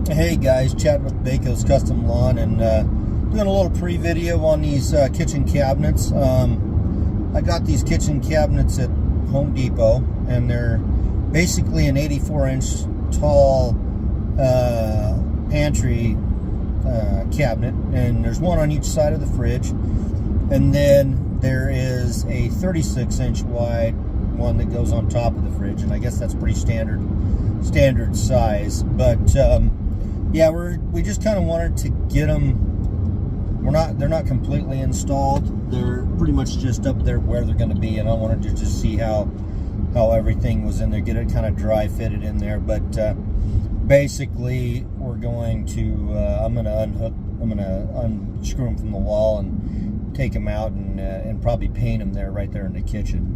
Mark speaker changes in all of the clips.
Speaker 1: Hey guys, Chad with BAKO'S Custom Lawn, and doing a little pre-video on these kitchen cabinets. I got these kitchen cabinets at Home Depot, and they're basically an 84-inch tall pantry cabinet, and there's one on each side of the fridge, and then there is a 36-inch wide one that goes on top of the fridge, and I guess that's pretty standard size. But yeah, we just kind of wanted to get them. They're not completely installed. They're pretty much just up there where they're going to be, and I wanted to just see how everything was in there, get it kind of dry fitted in there. But basically, we're going to I'm going to unscrew them from the wall and take them out and probably paint them right there in the kitchen,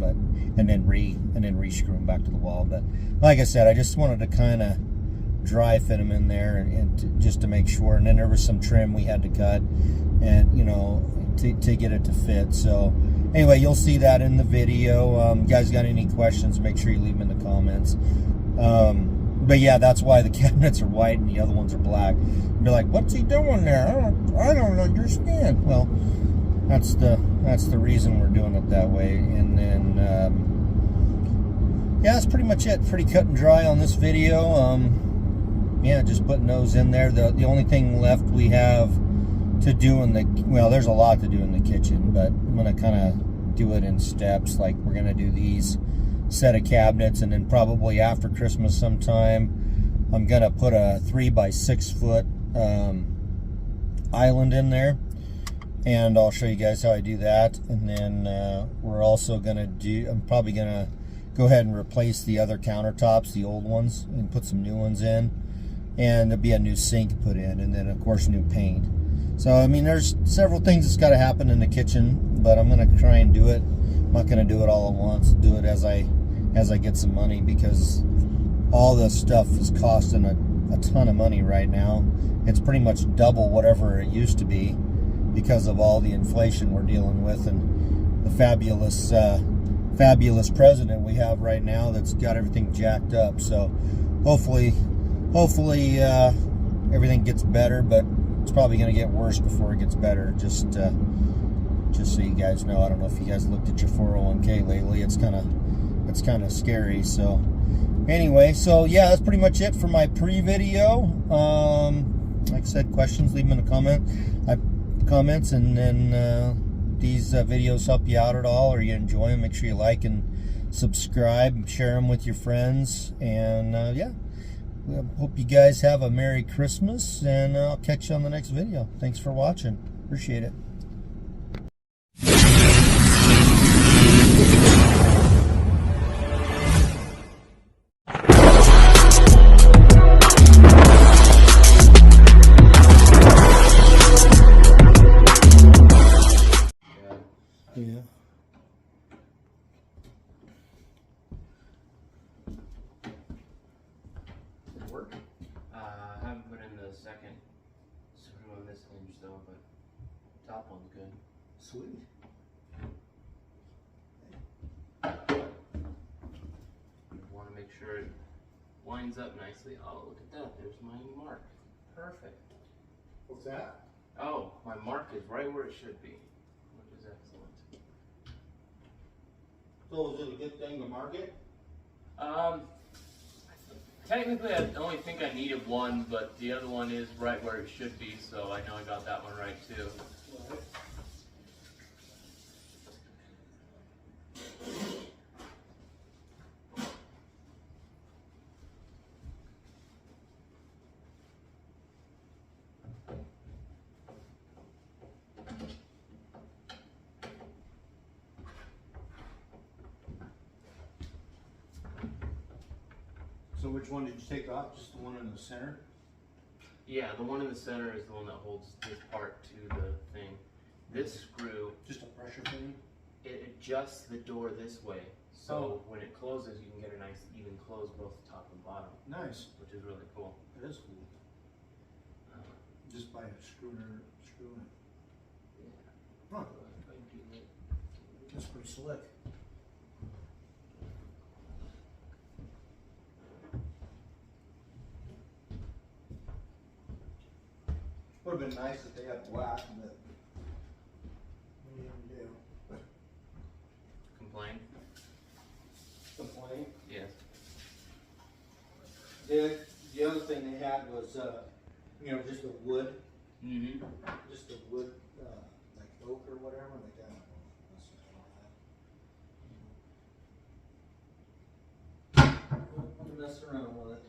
Speaker 1: and then re-screw them back to the wall. But like I said, I just wanted to kind of dry fit them in there and just to make sure. And then there was some trim we had to cut, and to get it to fit. So anyway, you'll see that in the video. You guys got any questions, make sure you leave them in the comments. But yeah, that's why the cabinets are white and the other ones are black. You're like, what's he doing there? I don't understand. Well, that's the reason we're doing it that way. And then yeah, that's pretty much it. Pretty cut and dry on this video. Yeah, just putting those in there. The only thing left we have to do there's a lot to do in the kitchen, but I'm gonna kind of do it in steps. Like, we're gonna do these set of cabinets, and then probably after Christmas sometime, I'm gonna put a 3x6 foot island in there, and I'll show you guys how I do that. And then we're also gonna I'm probably gonna go ahead and replace the other countertops, the old ones, and put some new ones in, and there'll be a new sink put in, and then of course new paint. So I mean, there's several things that's got to happen in the kitchen, but I'm gonna try and do it. I'm not gonna do it all at once. Do it as I get some money, because all this stuff is costing a ton of money right now. It's pretty much double whatever it used to be because of all the inflation we're dealing with, and the fabulous president we have right now that's got everything jacked up. So hopefully everything gets better, but it's probably going to get worse before it gets better. Just so you guys know, I don't know if you guys looked at your 401k lately. It's kind of scary. So anyway, so yeah, that's pretty much it for my pre-video. Like I said, questions, leave them in the comments, and then these videos help you out at all, or you enjoy them, make sure you like and subscribe, share them with your friends, and yeah, hope you guys have a Merry Christmas, and I'll catch you on the next video. Thanks for watching. Appreciate it. Yeah.
Speaker 2: Work? I haven't put in the second screw on this hinge though, but top one's good.
Speaker 1: Sweet.
Speaker 2: Want to make sure it winds up nicely. Oh, look at that. There's my mark. Perfect.
Speaker 1: What's that?
Speaker 2: Oh, my mark is right where it should be, which is excellent.
Speaker 1: So is it a good thing to mark it?
Speaker 2: Technically I only think I needed one, but the other one is right where it should be, so I know I got that one right too.
Speaker 1: Right. So which one did you take off? Just the one in the center?
Speaker 2: Yeah, the one in the center is the one that holds this part to the thing. This screw,
Speaker 1: Just a pressure thing?
Speaker 2: it adjusts the door this way. So when it closes, you can get a nice even close both top and bottom.
Speaker 1: Nice.
Speaker 2: Which is really cool.
Speaker 1: It is cool. Just by screwing it.
Speaker 2: Yeah.
Speaker 1: Huh. That's pretty slick. Would have been nice if they had black, but we didn't do.
Speaker 2: Complain?
Speaker 1: Complain.
Speaker 2: Yes.
Speaker 1: The other thing they had was, you know, just the wood.
Speaker 2: Mm-hmm.
Speaker 1: Just the wood, like oak or whatever, like that. Mess around with it.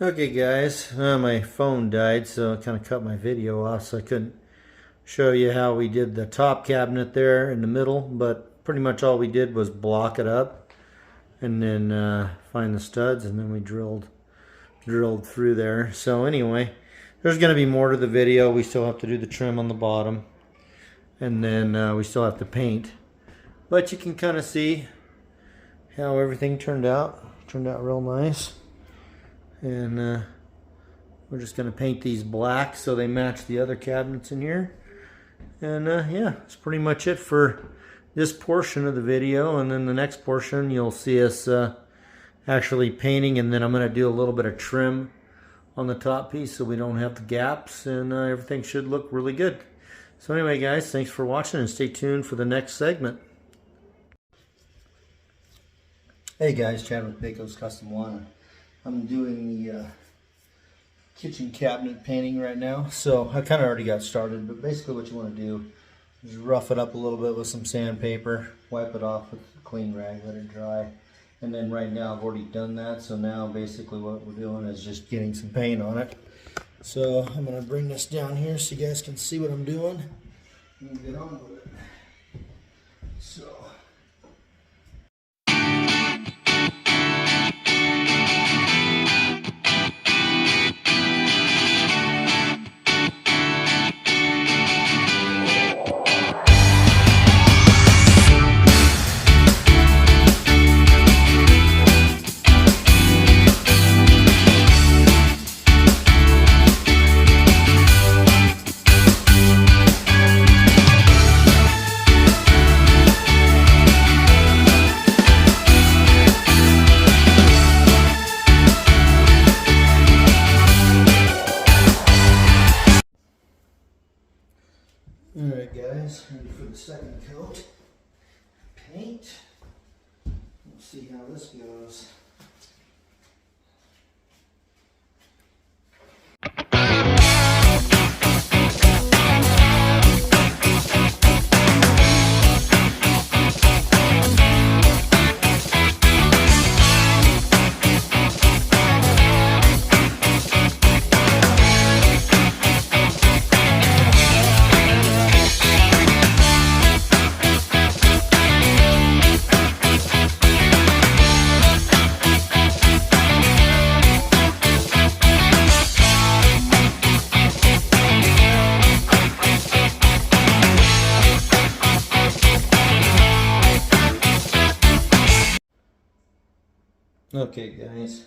Speaker 1: Okay guys, my phone died, so it kind of cut my video off, so I couldn't show you how we did the top cabinet there in the middle, but pretty much all we did was block it up and then find the studs, and then we drilled through there. So anyway, there's going to be more to the video. We still have to do the trim on the bottom, and then we still have to paint, but you can kind of see how everything turned out real nice. And we're just going to paint these black so they match the other cabinets in here. And yeah, that's pretty much it for this portion of the video. And then the next portion, you'll see us actually painting, and then I'm going to do a little bit of trim on the top piece so we don't have the gaps, and everything should look really good. So anyway guys, thanks for watching, and stay tuned for the next segment. Hey guys, Chad with BAKO'S Custom Lawn. I'm doing the kitchen cabinet painting right now. So I kind of already got started, but basically what you want to do is rough it up a little bit with some sandpaper, wipe it off with a clean rag, let it dry. And then right now I've already done that, so now basically what we're doing is just getting some paint on it. So I'm going to bring this down here so you guys can see what I'm doing and get on with it. So alright guys, ready for the second coat. Paint. We'll see how this goes. Okay guys,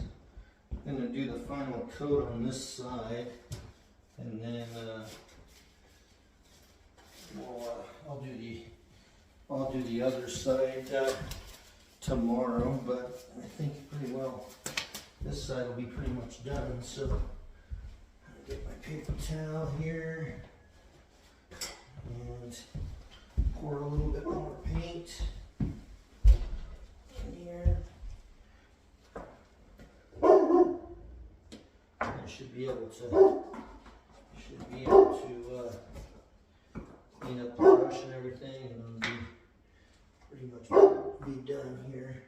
Speaker 1: I'm going to do the final coat on this side, and then I'll do the other side tomorrow, but I think pretty well this side will be pretty much done. So I'll get my paper towel here and pour a little bit more paint in here. I should be able to clean up the brush and everything, and it'll be pretty much be done here.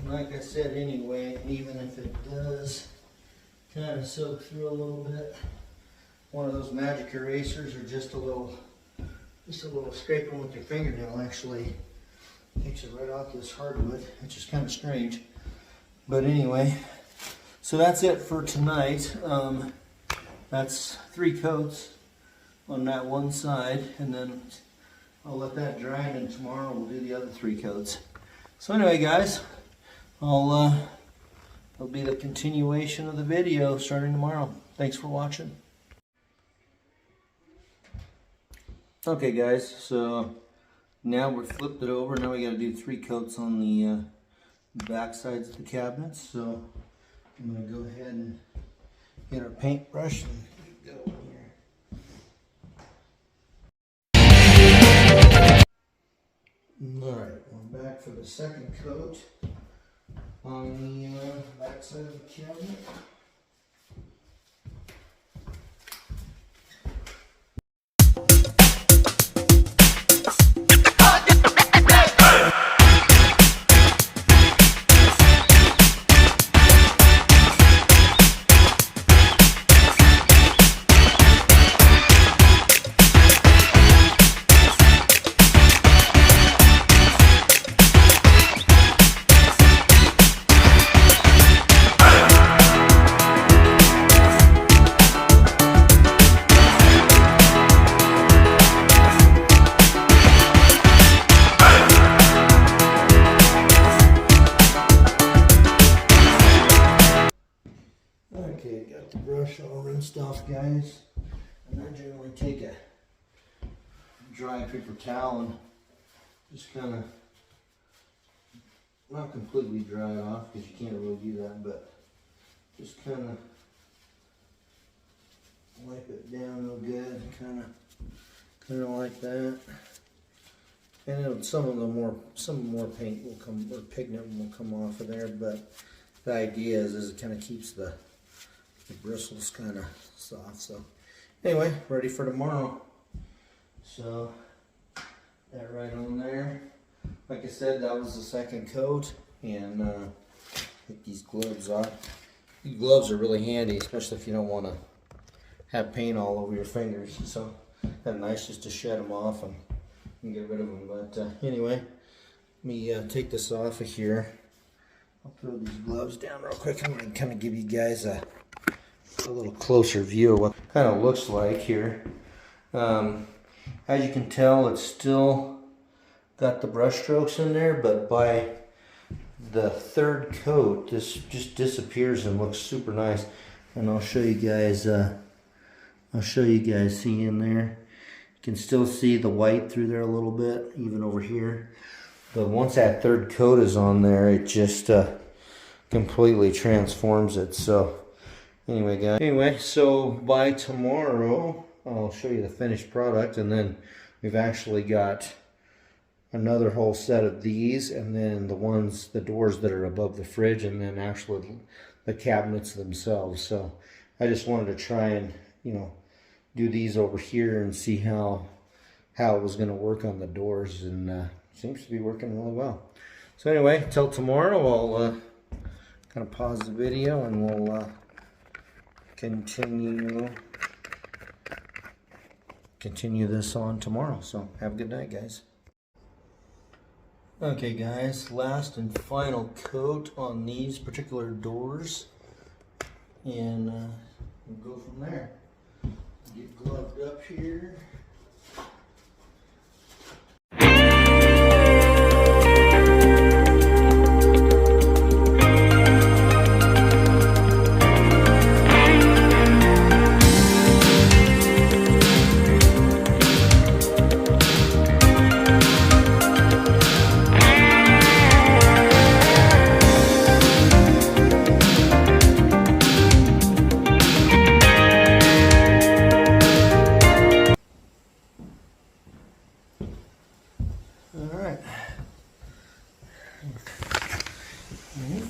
Speaker 1: Like I said anyway, even if it does kind of soak through a little bit, one of those magic erasers, or just a little scraping with your fingernail actually takes it right off this hardwood, which is kind of strange. But anyway, so that's it for tonight. That's 3 coats on that one side, and then I'll let that dry, and then tomorrow we'll do the other 3 coats. So anyway guys, I'll it'll be the continuation of the video starting tomorrow. Thanks for watching. Okay guys, so now we're flipped it over. Now we got to do 3 coats on the back sides of the cabinets. So I'm going to go ahead and get our paintbrush and go in here. Alright, we're back for the second coat on the back side of the cabinet. Okay, got the brush all rinsed off, guys. And I generally take a dry paper towel and just kind of, not completely dry it off because you can't really do that, but just kind of wipe it down real good, kind of like that. And it'll, some more paint will come, or pigment will come off of there, but the idea is it kind of keeps the bristles kind of soft. So anyway, ready for tomorrow. So that right on there. Like I said, that was the second coat, and take these gloves off. These gloves are really handy, especially if you don't want to have paint all over your fingers. So they're nice just to shed them off and get rid of them. But anyway, let me take this off of here. I'll throw these gloves down real quick. I'm going to kind of give you guys a little closer view of what it kind of looks like here. As you can tell, it's still got the brush strokes in there, but by the third coat, this just disappears and looks super nice. And I'll show you guys. See in there. You can still see the white through there a little bit, even over here. But once that third coat is on there, it just completely transforms it. So anyway, guys. Anyway, so by tomorrow, I'll show you the finished product, and then we've actually got another whole set of these, and then the doors that are above the fridge, and then actually the cabinets themselves. So I just wanted to try and, do these over here and see how it was going to work on the doors, and seems to be working really well. So anyway, till tomorrow, I'll kind of pause the video and we'll continue this on tomorrow. So have a good night, guys. Okay guys, last and final coat on these particular doors, and we'll go from there. Get gloved up here.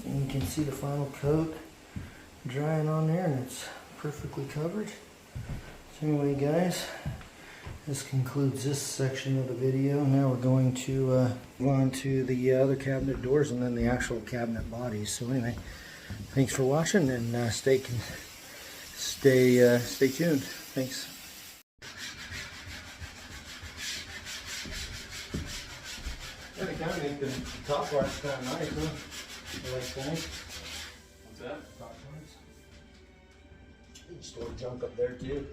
Speaker 1: And you can see the final coat drying on there, and it's perfectly covered. So anyway, guys, this concludes this section of the video. Now we're going to go on to the other cabinet doors and then the actual cabinet bodies. So anyway, thanks for watching, and stay tuned. Thanks. Yeah, they kind of make the top parts kind of nice, huh? I like that.
Speaker 2: What's that?
Speaker 1: Top parts. You can store junk up there too.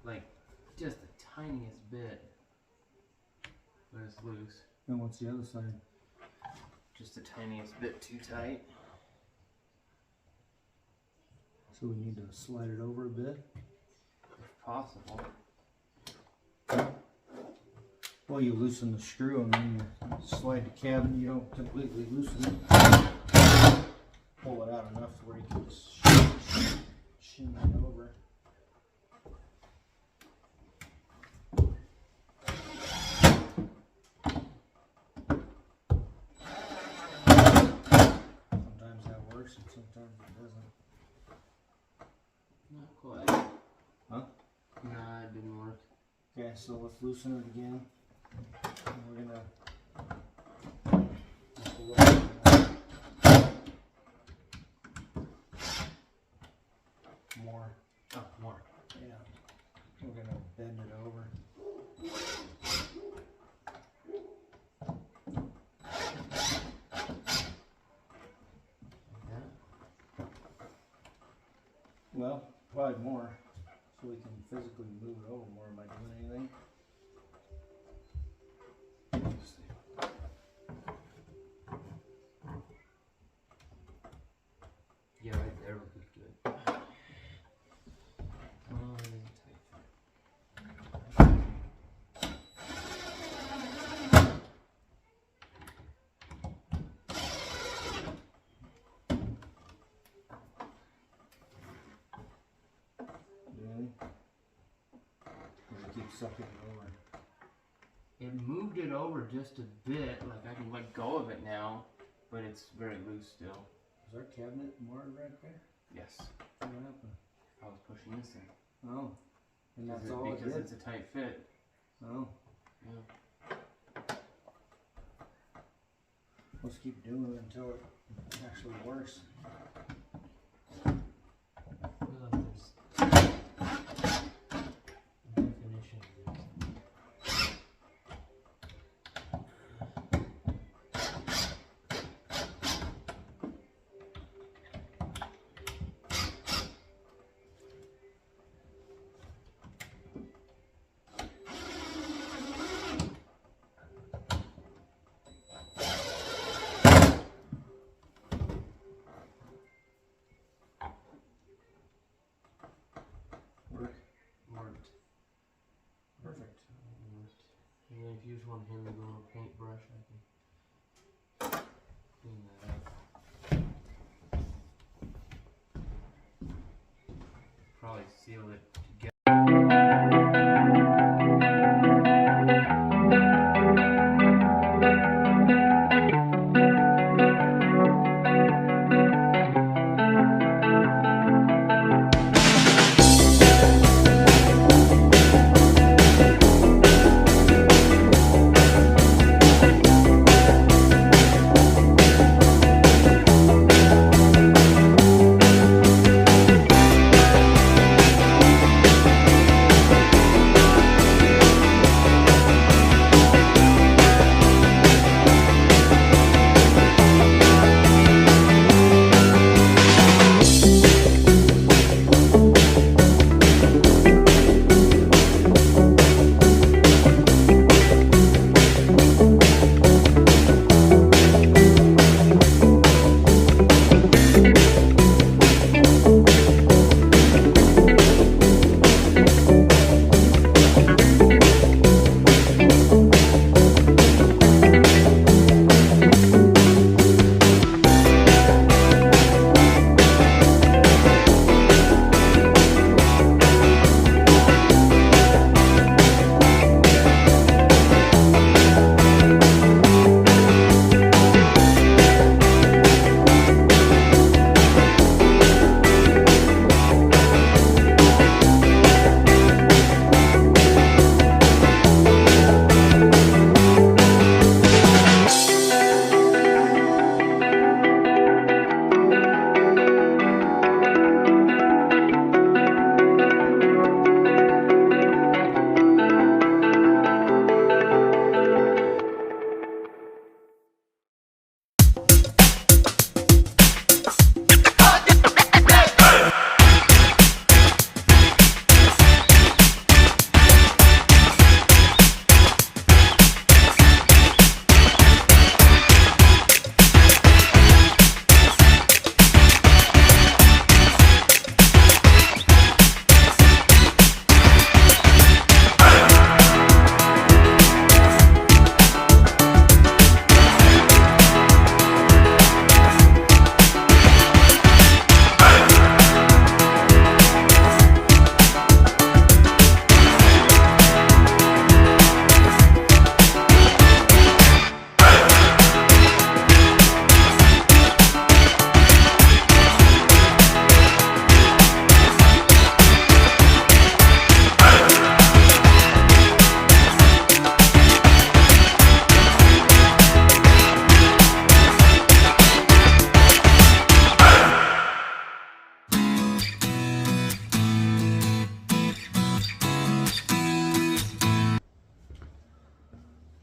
Speaker 2: like just the tiniest bit, but it's loose.
Speaker 1: And what's the other side?
Speaker 2: Just the tiniest bit too tight.
Speaker 1: So we need to slide it over a bit?
Speaker 2: If possible.
Speaker 1: Well, you loosen the screw and then you slide the cabinet. You don't completely loosen it. Pull it out enough to where you can just shim it over. Sometimes that works and sometimes it doesn't.
Speaker 2: Not quite.
Speaker 1: Huh?
Speaker 2: Nah, it didn't work.
Speaker 1: Okay, so let's loosen it again. And we're gonna pull it more.
Speaker 2: Oh, more.
Speaker 1: Yeah. We're gonna bend it over.
Speaker 2: Yeah.
Speaker 1: Well, probably more, so we can physically move it over more. Am I doing anything?
Speaker 2: Yeah, right there would be good.
Speaker 1: Really? Or keep sucking it over?
Speaker 2: It moved it over just a bit, like I can let go of it now, but it's very loose still.
Speaker 1: Is our cabinet marred right there?
Speaker 2: Yes.
Speaker 1: What happened?
Speaker 2: I was pushing this in.
Speaker 1: Oh. And that's all it
Speaker 2: because
Speaker 1: did?
Speaker 2: it's a tight fit.
Speaker 1: Oh.
Speaker 2: Yeah.
Speaker 1: Let's keep doing it until it actually works.
Speaker 2: Definition. Worked.
Speaker 1: Perfect.
Speaker 2: Worked. And then if you just want to hand me the little paintbrush, I can clean that up. Probably seal it together.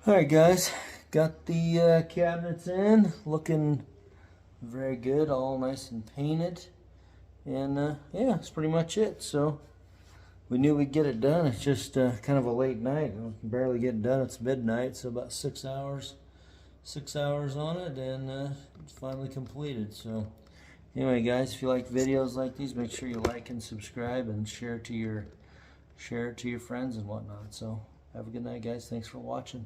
Speaker 1: Alright guys, got the cabinets in, looking very good, all nice and painted. And yeah, that's pretty much it. So we knew we'd get it done. It's just kind of a late night. We can barely get it done. It's midnight, so about 6 hours. 6 hours on it, and it's finally completed. So anyway guys, if you like videos like these, make sure you like and subscribe and share it to your friends and whatnot. So have a good night guys. Thanks for watching.